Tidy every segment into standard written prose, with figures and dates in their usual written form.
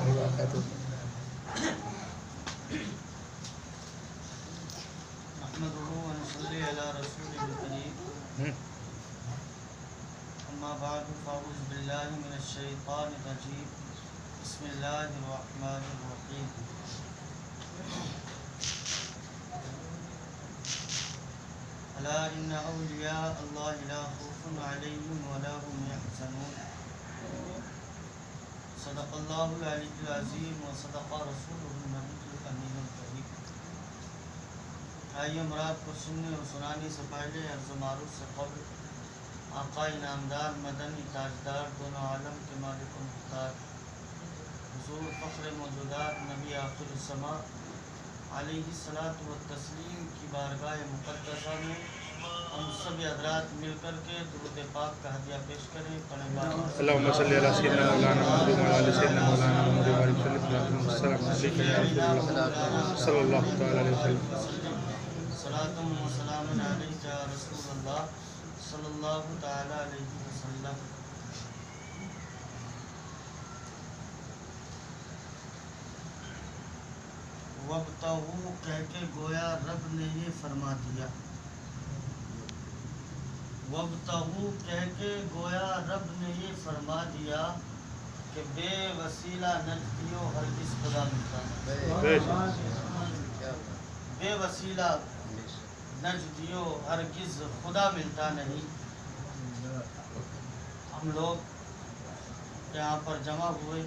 وبرکاتہ. نحمده ونصلي على رسوله الكريم. أما بعد فأعوذ بالله من الشيطان الرجيم. بسم الله الرحمن الرحيم. ألا إن أولياء الله لا خوف عليهم ولا هم يحزنون. صدق الله العلي العظيم وصدق رسوله النبي الأمين الكريم. آئیے مراد کو سننے اور سنانے سے پہلے عرض معروف سے قبل آقا انعامدار مدنی تاجدار دونوں عالم کے مالک و مختار حضور فخر موجودات نبی آخر السماء علیہ الصلاۃ والتسلیم کی بارگاہ مقدسہ میں ہم سب حضرات مل کر کے درود پاک کا ہدیہ پیش کریں. اللہم صلی علی سیدنا مولانا محمد و علی سیدنا مولانا محمد و علی سیدنا مولانا صلی اللہ تعالی علیہ وسلم. صلاۃ و سلام علیک یا رسول اللہ صلی اللہ تعالی علیہ وسلم. وَابْتَغُوا کہہ کے گویا رب نے یہ فرما دیا. وَابْتَغُوا کہہ کے گویا رب نے یہ فرما دیا کہ بے وسیلہ نجدیو ہرگز خدا ملتا نہیں. بے وسیلہ نجدیو ہرگز خدا ملتا نہیں. ہم لوگ یہاں پر جمع ہوئے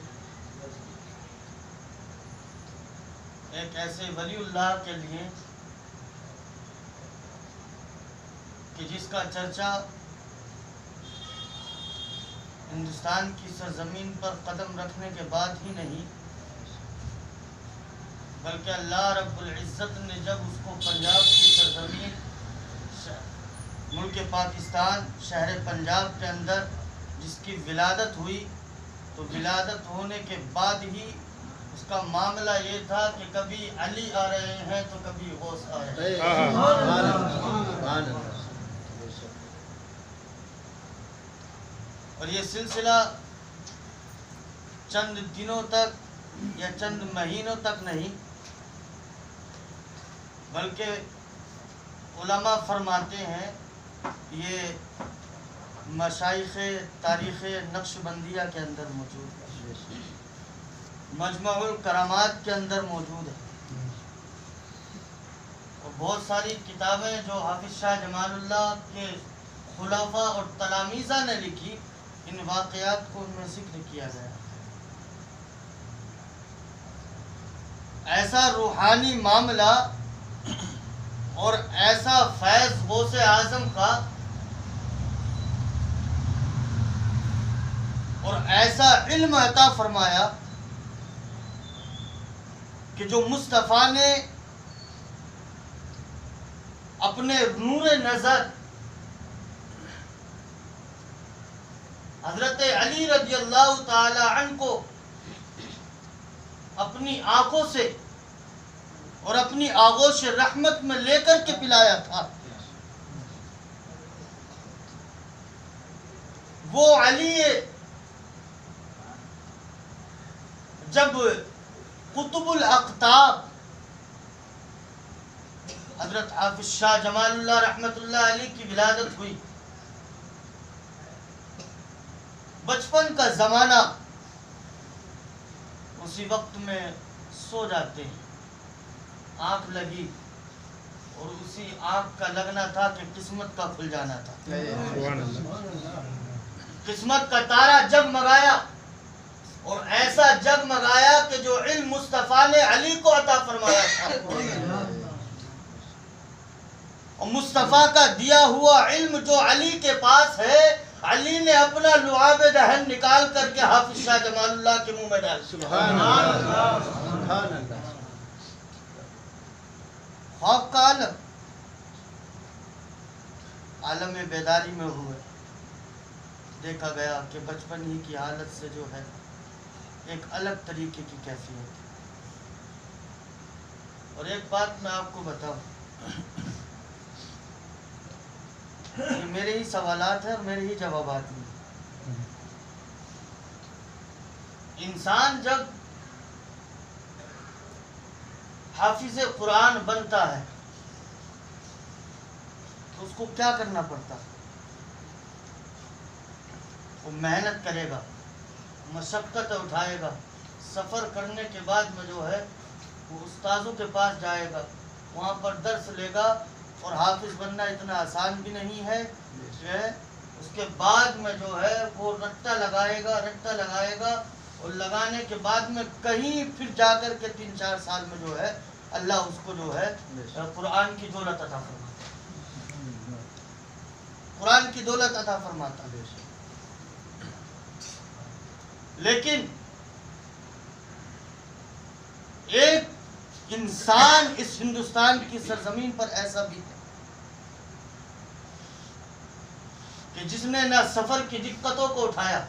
ایک ایسے ولی اللہ کے لیے کہ جس کا چرچا ہندوستان کی سرزمین پر قدم رکھنے کے بعد ہی نہیں بلکہ اللہ رب العزت نے جب اس کو پنجاب کی سرزمین ملک پاکستان شہر پنجاب کے اندر جس کی ولادت ہوئی تو ولادت ہونے کے بعد ہی اس کا معاملہ یہ تھا کہ کبھی علی آ رہے ہیں تو کبھی غوث آ رہے ہیں. اور یہ سلسلہ چند دنوں تک یا چند مہینوں تک نہیں بلکہ علماء فرماتے ہیں یہ مشائخ تاریخ نقشبندیہ کے اندر موجود ہے، مجمع الکرامات کے اندر موجود ہے. اور بہت ساری کتابیں جو حافظ شاہ جمال اللہ کے خلفاء اور تلامیذہ نے لکھی ان واقعات کو ان میں ذکر کیا گیا. ایسا روحانی معاملہ اور ایسا فیض غوث اعظم کا اور ایسا علم عطا فرمایا کہ جو مصطفیٰ نے اپنے نور نظر حضرت علی رضی اللہ تعالی عنہ کو اپنی آنکھوں سے اور اپنی آغوش رحمت میں لے کر کے پلایا تھا. وہ علی جب قطب الاقطاب حضرت حافظ شاہ جمال اللہ رحمت اللہ علیہ کی ولادت ہوئی، بچپن کا زمانہ اسی وقت میں سو جاتے ہیں، آنکھ لگی اور اسی آنکھ کا لگنا تھا کہ قسمت کا کھل جانا تھا. قسمت کا تارا جگمگایا اور ایسا جگمگایا کہ جو علم مصطفیٰ نے علی کو عطا فرمایا تھا اور مصطفیٰ کا دیا ہوا علم جو علی کے پاس ہے علی نے اپنا لعاب دہن نکال کر کے حافظ شاہ جمال اللہ کے منہ میں ڈال. سبحان اللہ. خواب کا عالم بیداری میں ہوئے دیکھا گیا کہ بچپن ہی کی حالت سے جو ہے ایک الگ طریقے کی کیفیت ہے. اور ایک بات میں آپ کو بتاؤں، یہ میرے ہی سوالات ہیں اور میرے ہی جوابات ہیں. انسان جب حافظ قرآن بنتا ہے تو اس کو کیا کرنا پڑتا ہے؟ وہ محنت کرے گا، مشقت اٹھائے گا، سفر کرنے کے بعد میں جو ہے وہ استاذوں کے پاس جائے گا، وہاں پر درس لے گا. اور حافظ بننا اتنا آسان بھی نہیں ہے. اس کے بعد میں جو ہے وہ رٹا لگائے گا اور لگانے کے بعد میں کہیں پھر جا کر کے 3-4 سال میں جو ہے اللہ اس کو جو ہے قرآن کی دولت عطا فرماتا، قرآن کی دولت عطا فرماتا. لیکن ایک انسان اس ہندوستان کی سرزمین پر ایسا بھی ہے کہ جس نے نہ سفر کی دقتوں کو اٹھایا،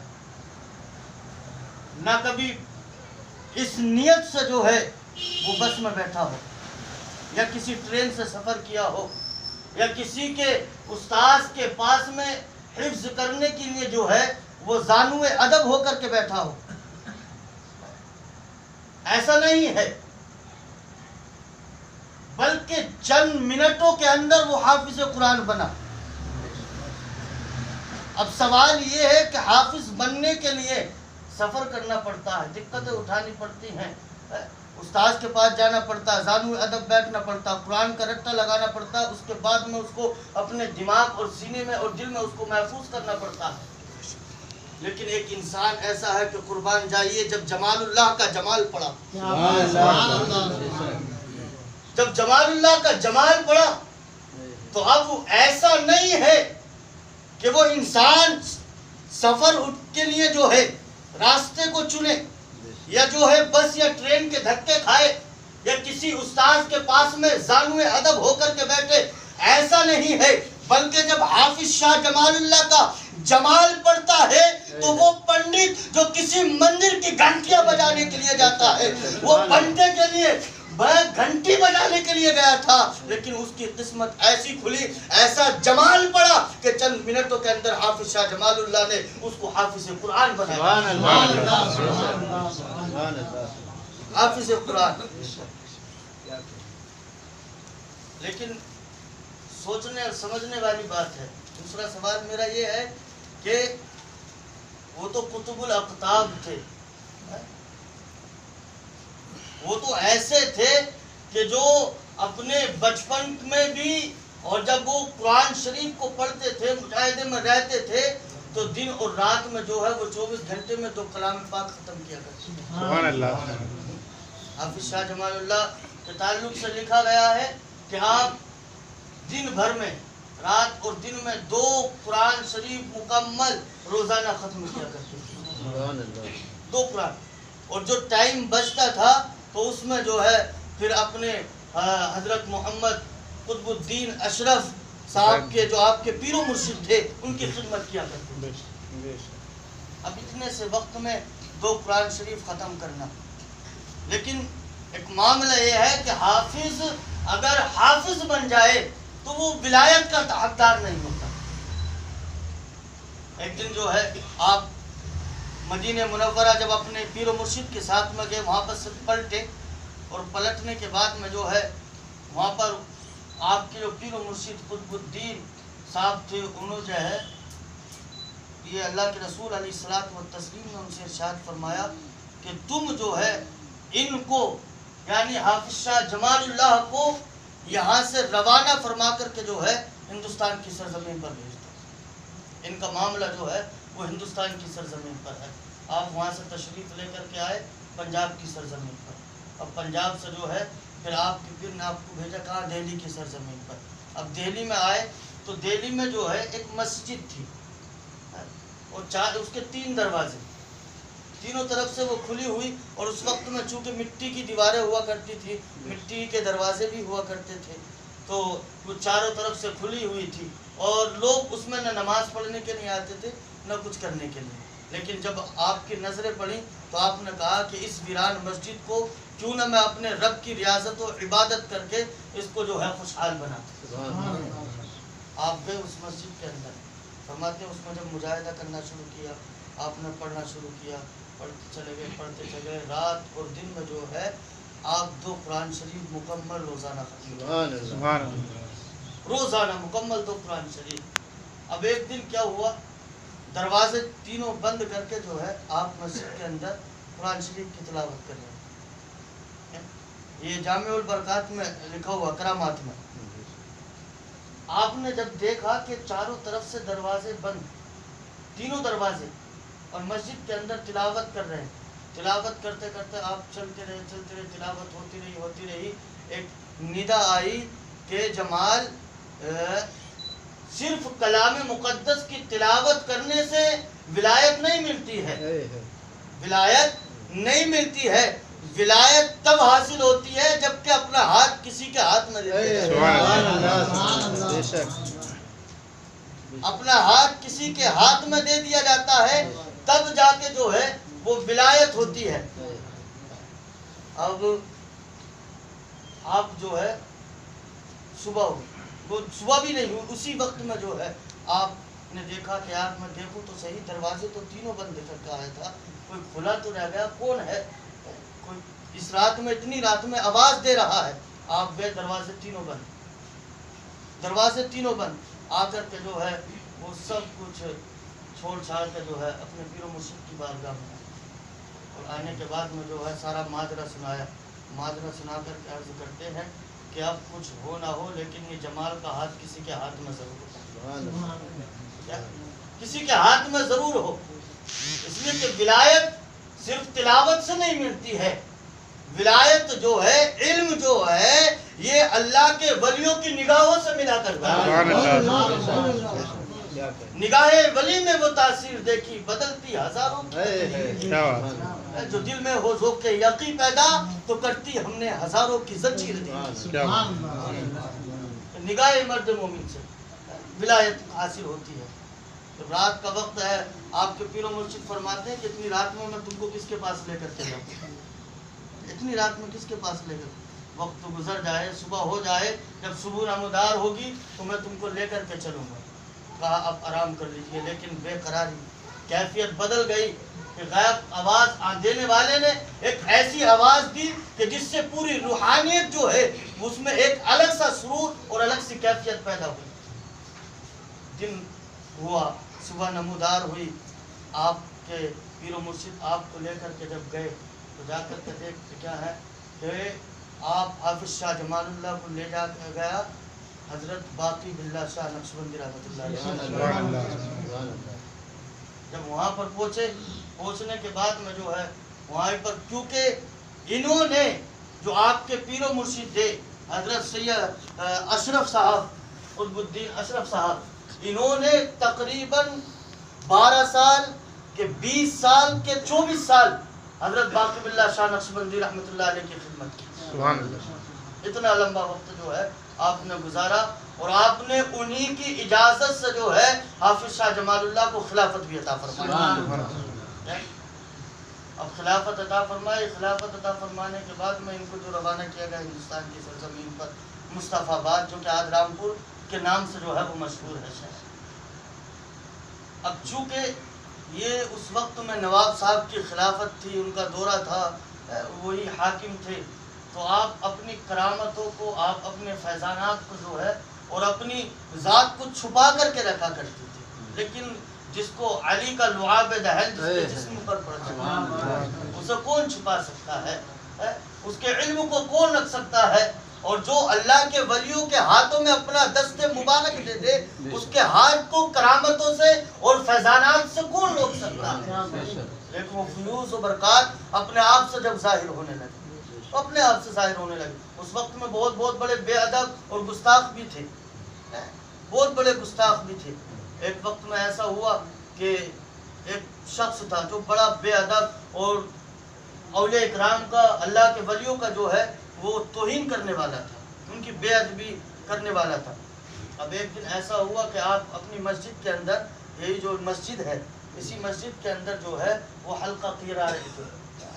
نہ کبھی اس نیت سے جو ہے وہ بس میں بیٹھا ہو، یا کسی ٹرین سے سفر کیا ہو، یا کسی کے استاذ کے پاس میں حفظ کرنے کے لیے جو ہے وہ زانو ادب ہو کر کے بیٹھا ہو. ایسا نہیں ہے، بلکہ چند منٹوں کے اندر وہ حافظ قرآن بنا. اب سوال یہ ہے کہ حافظ بننے کے لیے سفر کرنا پڑتا ہے، دقتیں اٹھانی پڑتی ہیں، استاذ کے پاس جانا پڑتا ہے، زانو ادب بیٹھنا پڑتا ہے، قرآن کا رٹا لگانا پڑتا ہے، اس کے بعد میں اس کو اپنے دماغ اور سینے میں اور دل میں اس کو محفوظ کرنا پڑتا ہے. لیکن ایک انسان ایسا ہے کہ قربان جائیے، جب جمال اللہ کا جمال پڑا، جب جمال اللہ کا جمال پڑا تو اب وہ ایسا نہیں ہے کہ وہ انسان سفر کے لیے جو ہے راستے کو چنے، یا جو ہے بس یا ٹرین کے دھکے کھائے، یا کسی استاذ کے پاس میں زانو ادب ہو کر کے بیٹھے. ایسا نہیں ہے، بلکہ جب حافظ شاہ جمال اللہ کا جمال پڑتا ہے تو وہ پنڈت جو کسی مندر کی گھنٹیاں بجانے کے لیے جاتا ہے، وہ پنڈے کے لیے گھنٹی بجانے کے لیے گیا تھا، لیکن اس کی قسمت ایسی کھلی، ایسا جمال پڑا کہ چند منٹوں کے اندر حافظ شاہ جمال اللہ نے اس کو حافظ قرآن بنایا. حافظ قرآن. لیکن سوچنے اور سمجھنے والی بات ہے. دوسرا سوال میرا یہ ہے کہ وہ تو قطب الاقطاب تھے، وہ تو ایسے تھے کہ جو اپنے بچپن میں بھی، اور جب وہ قرآن شریف کو پڑھتے تھے، مجاہدے میں رہتے تھے، تو دن اور رات میں جو ہے وہ 24 گھنٹے میں 2 کلام پاک ختم کیا کرتے. سبحان اللہ. حافظ شاہ جمال اللہ کے تعلق سے لکھا گیا ہے کہ آپ دن بھر میں، رات اور دن میں 2 قرآن شریف مکمل روزانہ ختم کیا کرتے تھے. 2 قرآن. اور جو ٹائم بچتا تھا تو اس میں جو ہے پھر اپنے حضرت محمد قطب الدین اشرف صاحب کے جو آپ کے پیر و مرشد تھے ان کی خدمت کیا کرتے تھے. اب اتنے سے وقت میں 2 قرآن شریف ختم کرنا. لیکن ایک معاملہ یہ ہے کہ حافظ اگر حافظ بن جائے تو وہ ولایت کا حقدار نہیں ہوتا. ایک دن جو ہے آپ مدینہ منورہ جب اپنے پیر و مرشد کے ساتھ میں گئے، وہاں پر سے پلٹے، اور پلٹنے کے بعد میں جو ہے وہاں پر آپ کے جو پیر و مرشد قطب الدین صاحب تھے، انہوں جو ہے یہ اللہ کے رسول علیہ الصلوۃ والتسلیم نے ان سے ارشاد فرمایا کہ تم جو ہے ان کو، یعنی حافظ شاہ جمال اللہ کو یہاں سے روانہ فرما کر کے جو ہے ہندوستان کی سرزمین پر بھیج دو. ان کا معاملہ جو ہے وہ ہندوستان کی سرزمین پر ہے. آپ وہاں سے تشریف لے کر کے آئے پنجاب کی سرزمین پر. اب پنجاب سے جو ہے پھر آپ کے پیر نے آپ کو بھیجا کہاں؟ دہلی کی سرزمین پر. اب دہلی میں آئے تو دہلی میں جو ہے ایک مسجد تھی، اور اس کے 3 دروازے، تینوں طرف سے وہ کھلی ہوئی، اور اس وقت میں چونکہ مٹی کی دیواریں ہوا کرتی تھی، مٹی کے دروازے بھی ہوا کرتے تھے، تو وہ چاروں طرف سے کھلی ہوئی تھی، اور لوگ اس میں نہ نماز پڑھنے کے لیے آتے تھے نہ کچھ کرنے کے لیے. لیکن جب آپ کی نظریں پڑیں تو آپ نے کہا کہ اس ویران مسجد کو کیوں نہ میں اپنے رب کی ریاضت و عبادت کر کے اس کو جو ہے خوشحال بناتا. آپ گئے اس مسجد کے اندر، فرماتے ہیں اس میں جب مجاہدہ کرنا شروع کیا، آپ نے پڑھنا شروع کیا، پڑھتے چلے گئے، رات اور دن میں جو ہے آپ 2 قرآن شریف مکمل روزانہ ختم سبحان اللہ. روزانہ مکمل 2 قرآن شریف. اب ایک دن کیا ہوا، دروازے تینوں بند کر کے جو ہے آپ مسجد کے اندر قرآن شریف کی تلاوت کر رہے ہیں. یہ جامع البرکات میں لکھا ہوا کرامات میں. آپ نے جب دیکھا کہ چاروں طرف سے دروازے بند، تینوں دروازے، اور مسجد کے اندر تلاوت کر رہے ہیں، تلاوت کرتے کرتے آپ چلتے رہے، تلاوت ہوتی رہی. ایک ندا آئی کہ جمال صرف کلام مقدس کی تلاوت کرنے سے ولایت نہیں ملتی ہے، ولایت نہیں ملتی ہے. ولایت تب حاصل ہوتی ہے جب کہ اپنا ہاتھ کسی کے ہاتھ میں دے دیا جائے. اپنا ہاتھ کسی کے ہاتھ میں دے دیا جاتا ہے، تب جا کے جو ہے وہ ولایت ہوتی ہے. اب آپ جو ہے صبح ہوئی، وہ صبح بھی نہیں ہوئی، اسی وقت میں جو ہے آپ نے دیکھا کہ یار میں دیکھوں تو صحیح، دروازے تو تینوں بند کر کے آیا تھا، کوئی کھلا تو رہ گیا، کون ہے؟ کوئی اس رات میں، اتنی رات میں آواز دے رہا ہے. آپ گئے، دروازے تینوں بند، دروازے تینوں بند. آ کر کے جو ہے وہ سب کچھ چھوڑ چھاڑ کے جو ہے اپنے پیر و مرشد کی بارگاہ میں، اور آنے کے بعد میں جو ہے سارا ماجرا سنایا. ماجرا سنا کر کے عرض کرتے ہیں کہ اب کچھ ہو نہ ہو لیکن یہ جمال کا ہاتھ کسی کے ہاتھ میں ضرور ہو، کسی کے ہاتھ میں ضرور ہو. اس لیے کہ ولایت صرف تلاوت سے نہیں ملتی ہے. ولایت جو ہے، علم جو ہے، یہ اللہ کے ولیوں کی نگاہوں سے ملا کرتا ہے. نگاہ ولی میں وہ تاثیر دیکھی، بدلتی ہزاروں کی. جو دل میں ہو ذوق یقی پیدا، تو کرتی ہم نے ہزاروں کی زنجیر دی. نگاہ مرد مومن سے ولایت حاصل ہوتی ہے. رات کا وقت ہے، آپ کے پیر و مرشد فرماتے ہیں کہ اتنی رات میں تم کو کس کے پاس لے کر چلا ہوں؟ اتنی رات میں کس کے پاس لے کر؟ وقت تو گزر جائے، صبح ہو جائے، جب صبح نمودار ہوگی تو میں تم کو لے کر کے چلوں گا. کہا اب آرام کر لیجئے. لیکن بے قراری، کیفیت بدل گئی کہ غیب آواز دینے والے نے ایک ایسی آواز دی کہ جس سے پوری روحانیت جو ہے اس میں ایک الگ سا سرور اور الگ سی کیفیت پیدا ہوئی. دن ہوا، صبح نمودار ہوئی. آپ کے پیر و مرشد آپ کو لے کر کے جب گئے تو جا کر کے دیکھتے کیا ہے کہ آپ حافظ شاہ جمال اللہ کو لے جا کے گیا حضرت باقی باللہ شاہ نقشبندی رحمۃ اللہ علیہ. جب وہاں پر پہنچنے کے بعد میں جو ہے وہاں پر، کیونکہ انہوں نے جو آپ کے پیر و مرشد تھے حضرت سید اشرف صاحب، قطب الدین اشرف صاحب، انہوں نے تقریباً 12 سال کے 20 سال کے 24 سال حضرت باقی باللہ شاہ نقشبندی رحمۃ اللہ علیہ کی خدمت کی. سبحان اللہ. اتنا لمبا وقت جو ہے آپ نے گزارا، اور آپ نے انہی کی اجازت سے جو ہے حافظ شاہ جمال اللہ کو خلافت بھی عطا فرمائی. اب خلافت عطا فرمائی. خلافت عطا فرمانے کے بعد میں ان کو جو روانہ کیا گیا ہندوستان کی سرزمین پر، مصطفیٰ آباد، جو کہ آج رامپور کے نام سے جو ہے وہ مشہور ہے شہر. اب چونکہ یہ اس وقت میں نواب صاحب کی خلافت تھی، ان کا دورہ تھا، وہی حاکم تھے، تو آپ اپنی کرامتوں کو، آپ اپنے فیضانات کو جو ہے اور اپنی ذات کو چھپا کر کے رکھا کرتی تھی. لیکن جس کو علی کا لعاب دہل جس کے جسم پر پڑتا ہے اسے کون چھپا سکتا ہے؟ اس کے علم کو کون رکھ سکتا ہے؟ اور جو اللہ کے ولیوں کے ہاتھوں میں اپنا دست مبارک دے دے، اس کے ہاتھ کو کرامتوں سے اور فیضانات سے کون روک سکتا ہے؟ لیکن وہ فیوز و برکات اپنے آپ سے جب ظاہر ہونے لگے، اپنے آپ سے ظاہر ہونے لگے. اس وقت میں بہت بڑے بے ادب اور گستاخ بھی تھے، بہت بڑے گستاخ بھی تھے. ایک وقت میں ایسا ہوا کہ ایک شخص تھا جو بڑا بے ادب اور اولیاء اکرام کا، اللہ کے ولیوں کا جو ہے وہ توہین کرنے والا تھا، ان کی بے ادبی کرنے والا تھا. اب ایک دن ایسا ہوا کہ آپ اپنی مسجد کے اندر، یہی جو مسجد ہے، اسی مسجد کے اندر جو ہے وہ حلقہ قیرا رہے تھے،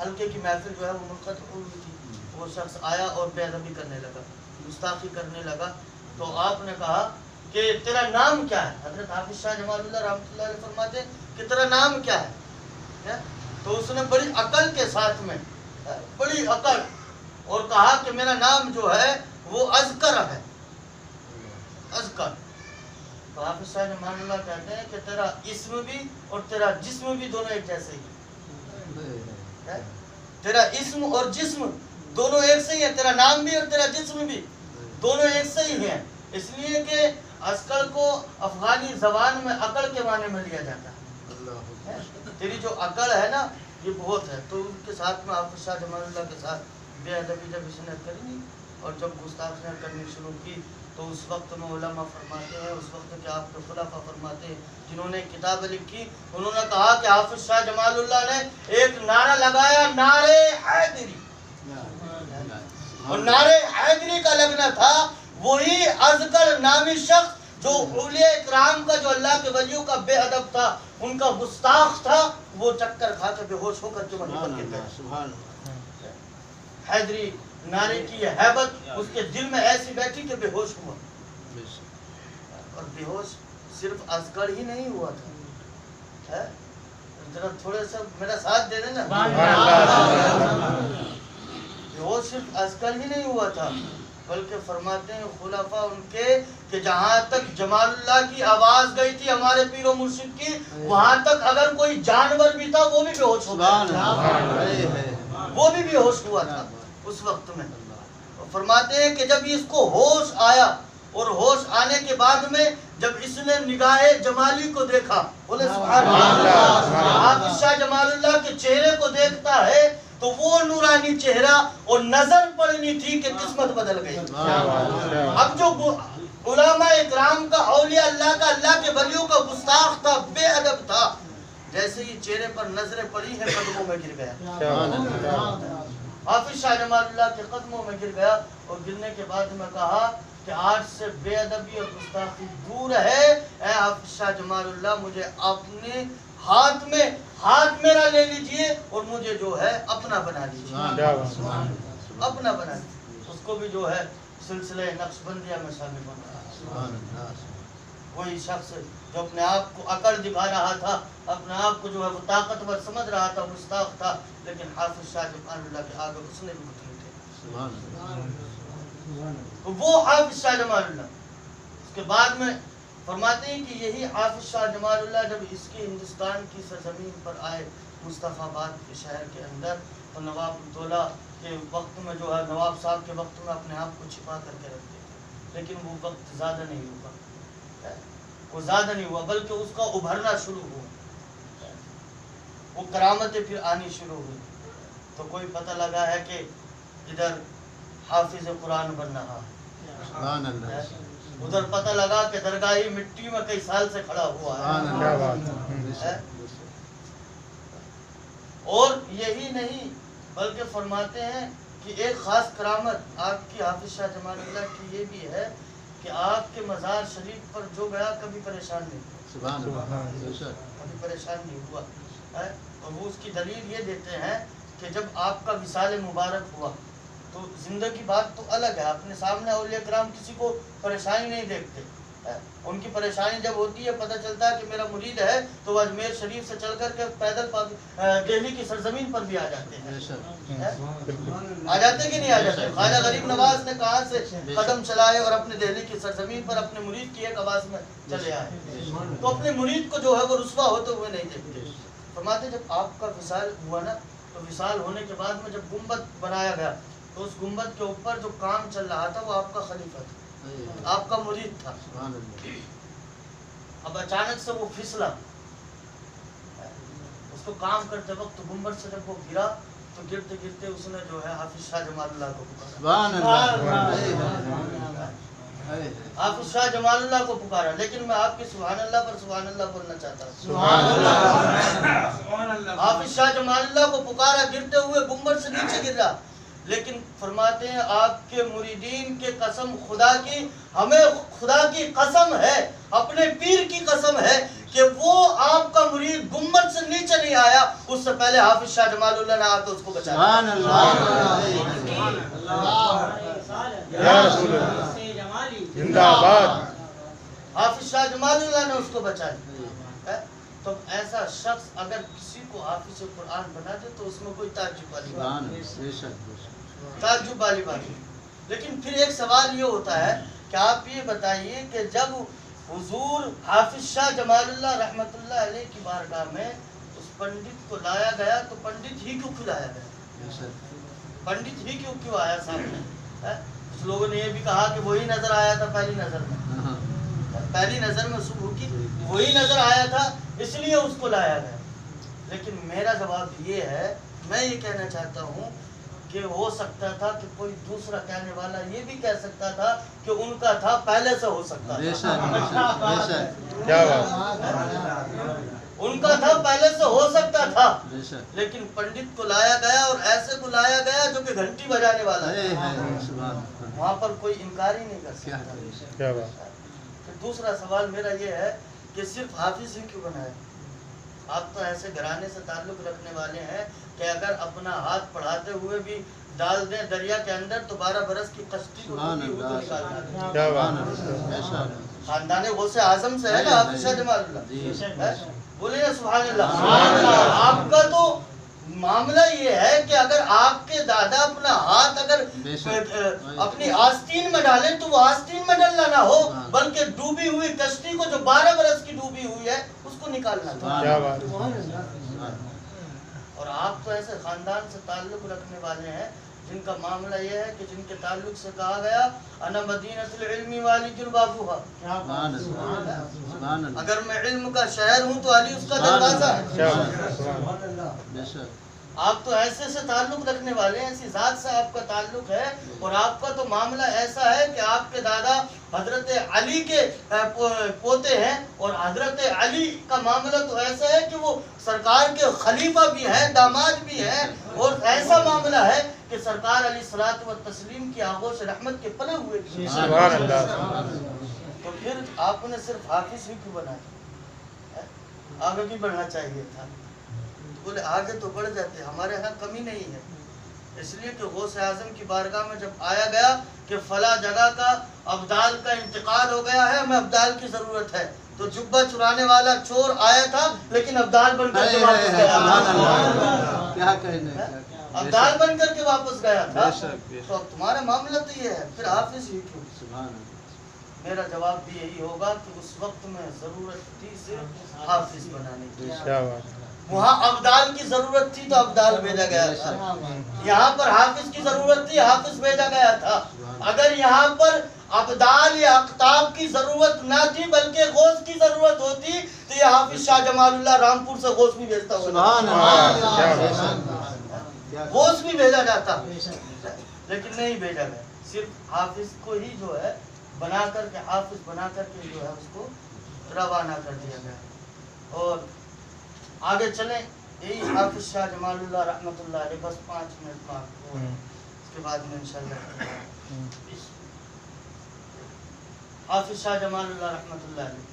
حلقے کی محفل جو ہے وہ منعقد ہوئی تھی. وہ شخص آیا اور بے ادبی کرنے لگا، گستاخی کرنے لگا. تو آپ نے کہا کہ تیرا نام کیا ہے؟ حضرت حافظ شاہ جمال اللہ رحمۃ اللہ علیہ فرماتے ہیں کہ تیرا نام کیا ہے؟ تو اس نے بڑی عقل کے ساتھ میں، بڑی عقل اور کہا کہ میرا نام جو ہے وہ اذکر ہے، اذکر۔ تو حافظ شاہ جمال اللہ کہتے ہیں کہ تیرا اسم بھی اور تیرا جسم بھی دونوں ایک جیسے ہی، تیرا اسم اور جسم دونوں ایک سے ہی ہیں، تیرا نام بھی اور تیرا جسم بھی دونوں ایک سے ہی ہیں، اس لیے کہ عسکر کو افغانی زبان میں عقل کے معنی میں لیا جاتا ہے۔ تیری جو عقل ہے نا یہ بہت ہے۔ تو ان کے ساتھ میں حافظ شاہ جمال اللہ کے ساتھ بے ادبی جب اس نے کری اور جب گستاخیاں کرنی شروع کی تو اس وقت میں علماء فرماتے ہیں، اس وقت کے آپ کے خلفاء فرماتے ہیں جنہوں نے کتابیں لکھی، انہوں نے کہا کہ حافظ شاہ جمال اللہ نے ایک نعرہ لگایا، نعرے حیدری، اور نعرے حیدری کا لگنا تھا وہی اذکر نامی شخص جو اولیاء اکرام کا، جو اللہ کے ولیوں کا بے ادب تھا، ان کا گستاخ تھا، وہ چکر کھا کے بے ہوش ہو کر جو وہیں پر گر گیا۔ حیدری نعرے کی یہ ہیبت اس کے دل میں ایسی بیٹھی کہ بے ہوش ہوا، اور بے ہوش صرف اذکر ہی نہیں ہوا تھا۔ ذرا تھوڑے سا میرا ساتھ دے دینا، بے ہوش صرف اذکر ہی نہیں ہوا تھا بلکہ فرماتے ہیں خلفاء ان کے کہ جہاں تک جمال اللہ کی آواز گئی تھی ہمارے پیر و مرشد کی، وہاں تک اگر کوئی جانور بھی تھا وہ بھی بے ہوش ہو گیا، وہ بھی بے ہوش ہوا تھا اس وقت میں۔ فرماتے ہیں کہ جب اس کو ہوش آیا اور ہوش آنے کے بعد میں جب اس نے نگاہ جمالی کو دیکھا، بولے سبحان اللہ، حافظ شاہ جمال اللہ کے چہرے کو دیکھتا ہے تو وہ نورانی چہرہ اور نظر پڑنی تھی کہ قسمت بدل گئی۔ اب جو علماء اکرام کا، اولیاء اللہ کا، اللہ کے ولیوں کا گستاخ تھا، بے ادب تھا، جیسے ہی چہرے پر نظریں پڑی ہیں قدموں میں گر گیا۔ حافظ شاہ جمال اللہ کے قدموں میں گر گیا، اور گرنے کے بعد میں کہا کہ آج سے بے ادبی اور گستاخی دور ہے، اے حافظ شاہ جمال اللہ مجھے اپنے ہاتھ میں ہاتھ میرا لے لیجئے اور مجھے جو ہے اپنا بنا لیجئے، اپنا بنا لیجئے۔ اس کو بھی جو ہے سلسلہ نقشبندیہ میں شامل بنا رہا، وہی شخص جو اپنے آپ کو عقل دکھا رہا تھا، اپنے آپ کو جو ہے وہ طاقتور سمجھ رہا تھا، گستاخ تھا، لیکن حافظ شاہ جمال اللہ کے آگے اس نے بھی مٹھے تھے، وہ حافظ شاہ جمال اللہ۔ اس کے بعد میں فرماتے ہیں کہ یہی حافظ شاہ جمال اللہ جب اس کی ہندوستان کی سرزمین پر آئے، مصطفیٰ آباد کے شہر کے اندر، تو نواب الدولہ کے وقت میں جو ہے، نواب صاحب کے وقت میں اپنے آپ کو چھپا کر کے رکھتے تھے، لیکن وہ وقت زیادہ نہیں ہوا، وہ زیادہ نہیں ہوا بلکہ اس کا ابھرنا شروع ہوا، وہ کرامتیں پھر آنی شروع ہوئی۔ تو کوئی پتہ لگا ہے کہ ادھر حافظ قرآن بن رہا ہے، ادھر پتہ لگا کہ درگاہی مٹی میں کئی سال سے کھڑا ہوا ہے۔ اور یہی نہیں بلکہ فرماتے ہیں کہ ایک خاص کرامت آپ کی حافظ شاہ جمال اللہ کی یہ بھی ہے کہ آپ کے مزار شریف پر جو گیا کبھی پریشان نہیں ہوا، کبھی پریشان نہیں ہوا ہے۔ اور وہ اس کی دلیل یہ دیتے ہیں کہ جب آپ کا وصال مبارک ہوا تو زندگی بات تو الگ ہے، اپنے سامنے اولیاء کرام کسی کو پریشانی نہیں دیکھتے، ان کی پریشانی جب ہوتی ہے پتہ چلتا ہے کہ میرا مرید ہے تو وہ اجمیر شریف سے چل کر کے پیدل دہلی کی سرزمین پر بھی آ جاتے ہیں، آ جاتے کہ نہیں آ جاتے؟ خواجہ غریب نواز نے کہاں سے قدم چلائے اور اپنے دہلی کی سرزمین پر اپنے مرید کی ایک آواز میں چلے آئے، تو اپنے مرید کو جو ہے وہ رسوا ہوتے ہوئے نہیں دیکھتے۔ فرماتے جب آپ کا وصال ہوا نا تو وصال ہونے کے بعد میں جب گنبد بنایا گیا تو اس گنبد کے اوپر جو کام چل رہا تھا وہ آپ کا خلیفہ تھا، آپ کا مرید تھا۔ اب اچانک سے وہ پھسلا، اس کو کام کرتے وقت گنبد سے جب وہ گرا تو گرتے گرتے اس نے جو ہے حافظ شاہ جمال اللہ کو پکارا، حافظ شاہ جمال اللہ کو پکارا۔ لیکن میں آپ کی سبحان اللہ پر سبحان اللہ بولنا چاہتا ہوں، حافظ شاہ جمال اللہ کو پکارا، گرتے ہوئے گنبد سے نیچے گر رہا، لیکن فرماتے ہیں آپ کے مریدین کے قسم خدا کی، ہمیں خدا کی قسم ہے، اپنے پیر کی قسم ہے کہ وہ آپ کا مرید گنبد سے نیچے نہیں آیا، اس سے پہلے حافظ شاہ جمال اللہ نے آ کے اس کو بچایا۔ سبحان اللہ، یا رسول اللہ، زندہ باد۔ حافظ شاہ جمال اللہ نے اس کو بچایا۔ تو ایسا شخص اگر کسی کو حافظ قرآن بنا دے تو اس میں کوئی تعجب والی بات نہیں، تعجب والی بات نہیں۔ لیکن پھر ایک سوال یہ ہوتا ہے کہ آپ یہ بتائیے کہ جب حضور حافظ شاہ جمال اللہ رحمۃ اللہ علیہ کی بارگاہ میں اس پنڈت کو لایا گیا تو پنڈت ہی کیوں کھلایا گیا؟ پنڈت ہی کیوں آیا سامنے؟ کچھ لوگوں نے یہ بھی کہا کہ وہی نظر آیا تھا پہلی نظر میں، پہلی نظر میں صبح کی وہی نظر آیا تھا اس لیے اس کو لایا گیا۔ لیکن میرا جواب یہ ہے، میں یہ کہنا چاہتا ہوں کہ ہو سکتا تھا کہ کوئی دوسرا کہنے والا یہ بھی کہہ سکتا تھا کہ ان کا تھا، پہلے سے ہو سکتا تھا، کیا بات، ان کا تھا پہلے سے ہو سکتا تھا، لیکن پنڈت کو لایا گیا اور ایسے کو لایا گیا جو کہ گھنٹی بجانے والا ہے، وہاں پر کوئی انکار ہی نہیں کر سکتا۔ کیا بات۔ دوسرا سوال میرا یہ ہے کہ صرف حافظ ہی کیوں بنائے؟ آپ تو ایسے گھرانے سے تعلق رکھنے والے ہیں کہ اگر اپنا ہاتھ پڑھاتے ہوئے بھی ڈال دیں دریا کے اندر تو 12 برس کی کشتی کو نکال دیں۔ کیا بات، خاندان غوث اعظم سے ہے نا حافظ شاہ جمال اللہ، بولے نا سبحان اللہ۔ آپ کا تو معاملہ یہ ہے کہ اگر آپ کے دادا اپنا ہاتھ اگر اپنی آستین میں ڈالیں تو وہ آستین میں ڈالنا نہ ہو بلکہ ڈوبی ہوئی کشتی کو جو 12 برس کی ڈوبی ہوئی ہے اس کو نکالنا تھا۔ کیا بات۔ اور آپ تو ایسے خاندان سے تعلق رکھنے والے ہیں جن کا معاملہ یہ ہے کہ جن کے تعلق سے کہا گیا انا مدینۃ العلم والی جلبابھا، اگر میں علم کا شہر ہوں تو علی اس کا دروازہ ہے۔ آپ تو ایسے سے تعلق رکھنے والے ہیں، ایسی ذات سے آپ کا تعلق ہے، اور آپ کا تو معاملہ ایسا ہے کہ آپ کے دادا حضرت علی کے پوتے ہیں، اور حضرت علی کا معاملہ تو ایسا ہے کہ وہ سرکار کے خلیفہ بھی ہیں، داماد بھی ہیں، اور ایسا معاملہ ہے کہ سرکار علیہ الصلوۃ والتسلیم کی آغوش رحمت کے پلے ہوئے بھی۔ سبحان اللہ۔ تو پھر آپ نے صرف حافظ ہی کیوں بنایا؟ آگے بھی بڑھنا چاہیے تھا۔ بولے آگے تو بڑھ جاتے، ہمارے ہاں کمی نہیں ہے، اس لیے کہ غوث اعظم کی بارگاہ میں جب آیا گیا کہ فلاں جگہ کا ابدال کا انتقال ہو گیا ہے، ہمیں ابدال کی ضرورت ہے، تو جبہ چرانے والا چور آیا تھا لیکن ابدال بن کر کے واپس گیا، ابدال بن کر کے واپس گیا تھا۔ تو اب تمہارا معاملہ تو یہ ہے، پھر حافظ ہی کیوں؟ میرا جواب بھی یہی ہوگا کہ اس وقت میں ضرورت تھی صرف حافظ بنانے کی، کیا بات۔ وہاں ابدال کی ضرورت تھی تو ابدال بھیجا گیا تھا، یہاں پر حافظ کی ضرورت تھی، حافظ بھیجا گیا تھا۔ اگر یہاں پر ابدال یا اقطاب کی ضرورت نہ تھی بلکہ غوث کی ضرورت ہوتی تو یہ حافظ شاہ جمال اللہ رامپور سے غوث بھی بھیجتا ہوتا، غوث بھی بھیجا جاتا، لیکن نہیں بھیجا گیا، صرف حافظ کو ہی جو ہے بنا کر کے، حافظ بنا کر کے جو ہے اس کو روانہ کر دیا گیا۔ اور آگے چلیں، یہی حافظ شاہ جمال اللہ رحمۃ اللہ علیہ، بس 5 منٹ بعد اس کے بعد میں انشاءاللہ حافظ شاہ جمال اللہ رحمۃ اللہ علیہ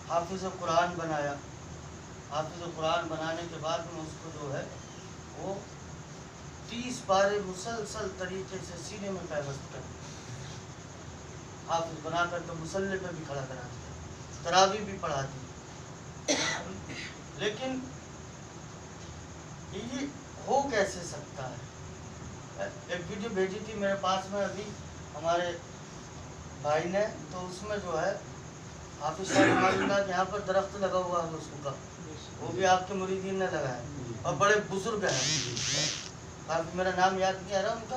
حافظ قرآن بنایا۔ حافظ قرآن بنانے کے بعد میں اس کو جو ہے وہ 30 پارے مسلسل طریقے سے سینے میں پیوست کر حافظ بنا کر کے مصلی پہ بھی کھڑا کرا دیا، تراویح بھی پڑھا دی۔ لیکن یہ ہو کیسے سکتا ہے؟ ایک ویڈیو بھیجی تھی میرے پاس میں ابھی ہمارے بھائی نے، تو اس میں جو ہے حافظ شاہ جمال اللہ کے یہاں پر درخت لگا ہوا ہے اس کا، وہ بھی آپ کے مریدین نے لگایا اور بڑے بزرگ ہیں، میرا نام یاد نہیں آ رہا ان کا،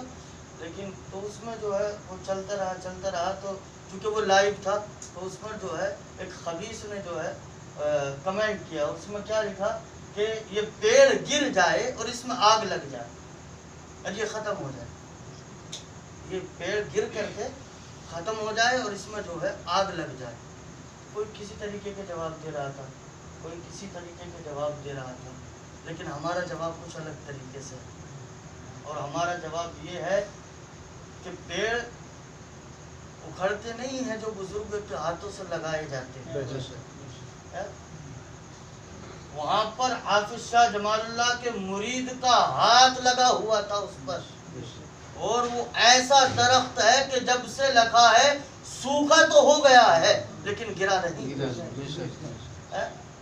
لیکن تو اس میں جو ہے وہ چلتا رہا تو چونکہ وہ لائیو تھا تو اس میں جو ہے ایک خبیث نے جو ہے کمنٹ کیا، اس میں کیا لکھا کہ یہ پیڑ گر جائے اور اس میں آگ لگ جائے اور یہ ختم ہو جائے، یہ پیڑ گر کر کے ختم ہو جائے اور اس میں جو ہے آگ لگ جائے۔ کوئی کسی طریقے کے جواب دے رہا تھا، کوئی کسی طریقے کے جواب دے رہا تھا، لیکن ہمارا جواب کچھ الگ طریقے سے ہے، اور ہمارا جواب یہ ہے کہ پیڑ اکھڑتے نہیں ہیں جو بزرگ کے ہاتھوں سے لگائے جاتے ہیں۔ وہاں پر حافظ شاہ جمال اللہ کے مرید کا ہاتھ لگا ہوا تھا اس پر، اور وہ ایسا درخت ہے کہ جب سے لگا ہے سوکھا تو ہو گیا ہے لیکن گرا نہیں،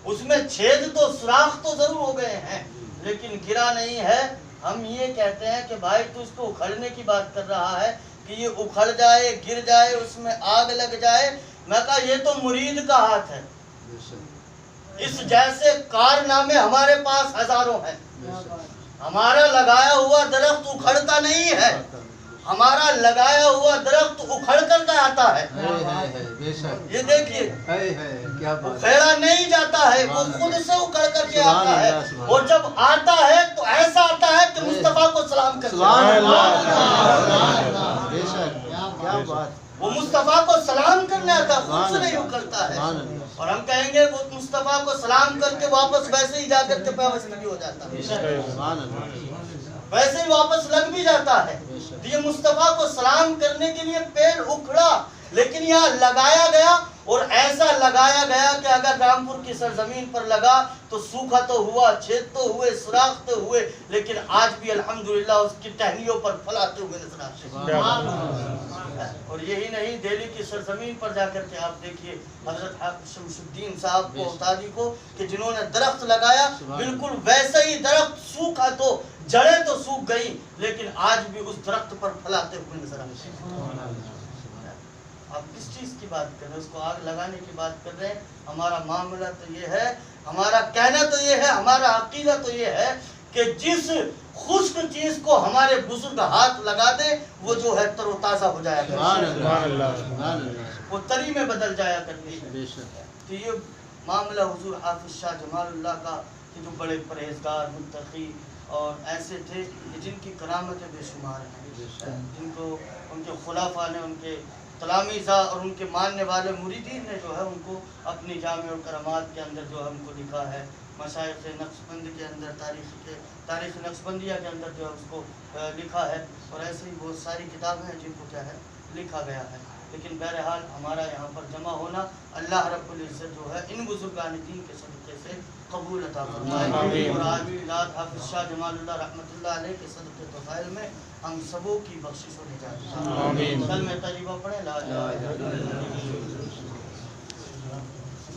اس میں چھید تو سوراخ تو ضرور ہو گئے ہیں لیکن گرا نہیں ہے. ہم یہ کہتے ہیں کہ بھائی تو اس کو اکھڑنے کی بات کر رہا ہے کہ یہ اکھڑ جائے, گر جائے, اس میں آگ لگ جائے. میں کہا یہ تو مرید کا ہاتھ ہے. اس جیسے کارنامے ہمارے پاس ہزاروں ہیں. ہمارا لگایا ہوا درخت اکھڑتا نہیں ہے, ہمارا لگایا ہوا درخت اکھڑ کر جاتا ہے. یہ دیکھیے اکھڑا نہیں جاتا ہے, وہ خود سے اکھڑ کر کے آتا ہے. اور جب آتا ہے تو ایسا آتا ہے کہ مصطفیٰ کو سلام کرتا ہے. وہ مصطفیٰ کو سلام کرنے آتا ہے, خود سے نہیں اکھڑتا ہے. اور ہم کہیں گے وہ مصطفیٰ کو سلام کر کے واپس ویسے ہی جا کر کے پیوستگی ہو جاتا ہے, ویسے ہی واپس لگ بھی جاتا ہے. یہ مصطفیٰ کو سلام کرنے کے لیے پیڑ اکھڑا لیکن یہاں لگایا گیا, اور ایسا لگایا گیا کہ اگر رامپور کی سرزمین پر لگا تو سوکھا تو ہوا, چھید تو ہوئے, سوراخ تو ہوئے, لیکن آج بھی الحمدللہ اس کی ٹہنیوں پر پھلاتے ہوئے نظر آتے ہیں. اور یہی نہیں, دہلی کی سرزمین پر جا کر کے آپ دیکھیے حضرت حافظ شمس الدین صاحب کو, افتادی کو, کہ جنہوں نے درخت لگایا بالکل ویسے ہی درخت سوکھا تو, جڑیں تو سوکھ گئی لیکن آج بھی اس درخت پر پھلاتے ہوئے نظر آتے ہیں. آپ کس چیز کی بات کر رہے ہیں؟ اس کو آگ لگانے کی بات کر رہے ہیں. ہمارا معاملہ تو یہ ہے, ہمارا کہنا تو یہ ہے, ہمارا عقیدہ تو یہ ہے کہ جس خشک چیز کو ہمارے بزرگ ہاتھ لگا دے وہ جو ہے تر و تازہ ہو جایا کرتی, وہ تری میں بدل جایا کرتی ہے. تو یہ معاملہ حضور حافظ شاہ جمال اللہ کا, کہ جو بڑے پرہیزگار, متقی اور ایسے تھے جن کی کرامتیں بے شمار ہیں, جن کو ان کے خلافہ نے, ان کے تلامیذہ اور ان کے ماننے والے مریدین نے جو ہے ان کو اپنی جامع الکرامات کے اندر جو ہے ان کو لکھا ہے. مشائخ نقشبند کے اندر, تاریخ نقشبندیہ کے اندر جو ہے اس کو لکھا ہے, اور ایسے ہی بہت ساری کتابیں ہیں جن کو کیا ہے لکھا گیا ہے. لیکن بہرحال ہمارا یہاں پر جمع ہونا اللہ رب العزت جو ہے ان بزرگان دین کے صدقے سے قبول عطا فرمائے. اور آج ذات حافظ شاہ جمال اللہ رحمۃ اللہ علیہ کے صدقے طفیل میں ہم سبوں کی بخشش و نجات. کلمہ طیبہ پڑھیں, لا الہ الا اللہ.